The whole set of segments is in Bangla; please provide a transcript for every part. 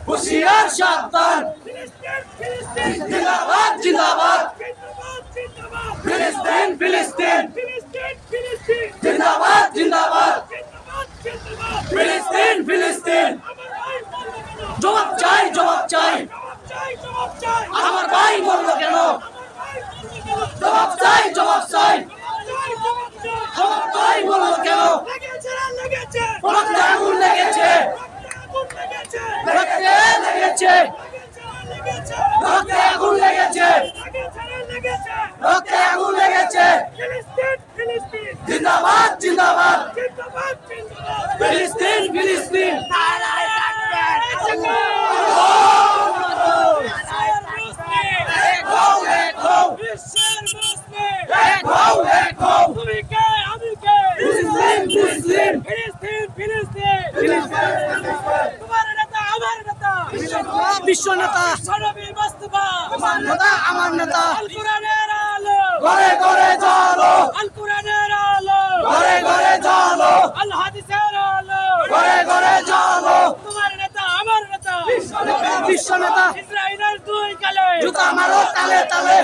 হুশিয়ার সাবধান জিন্দাবাদ জিন্দাবাদ ফিলিস্তিন ফিলিস্তিন জিন্দাবাদ জিন্দাবাদ ফিলিস্তিন ফিলিস্তিন জবাব চাই জবাব চাই আমার ভাই বললো কেন জবাব চাই জবাব চাই আমার ভাই বললো কেন রক্তে আগুন লেগেছে রক্তে লেগেছে রক্তে আগুন লেগেছে রক্তে আগুন লেগেছে জিন্দাবাদ জিন্দাবাদ ফিলিস্তিন ফিলিস্তিন বিশ্ব নেতা আমার নেতা ঘরে ঘরে চলো ঘরে ঘরে চলো ঘরে ঘরে চলো বিশ্ব নেতা জুতা মারো তালে তালে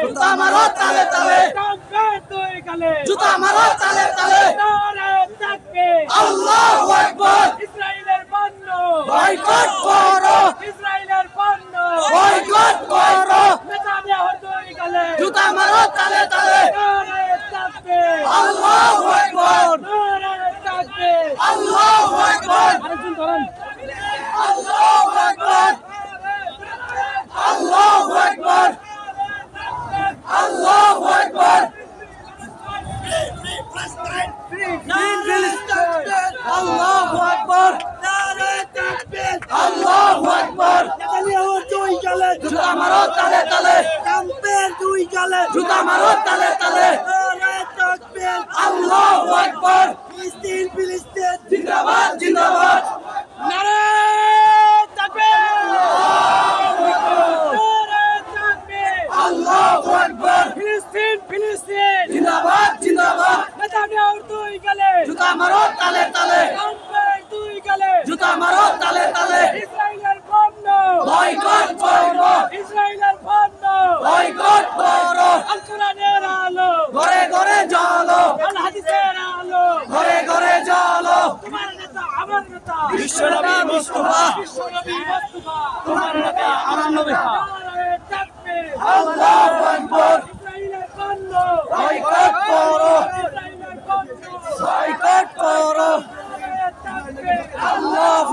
জুতা মারো তালে তালে জুতা মারো তালে তালে আল্লাহু আকবার বয়কট করো বয়কট করো জুতা মারো তালে তালে আল্লাহু আকবার আল্লাহু আকবার আল্লাহু আকবার আল্লাহু আকবার আল্লাহু আকবার আল্লাহু আকবার আল্লাহু আকবার জুতা মারো তালে তালে জুতা মারো তালে তালে আল্লাহু আকবার ফিলিস্তিন ফিলিস্তিন জিন্দাবাদ জিন্দাবাদ নারে তাকবীর আল্লাহু আকবার ফিলিস্তিন ফিলিস্তিন জিন্দাবাদ জিন্দাবাদ নেতানিয়াহুর দুই গালে জুতা মারো তালে তালে জুতা মারো তালে তালে ইসরায়েলের পণ্য বয়কট করো ইসরায়েলের পণ্য বয়কট করো আল কোরআনের আলো ঘরে ঘরে জ্বলো আল হাদিসের আলো ঘরে ঘরে জ্বলো তোমার নেতা আমার নেতা বিশ্বনবী মুস্তাফা তোমার নেতা আমার নবী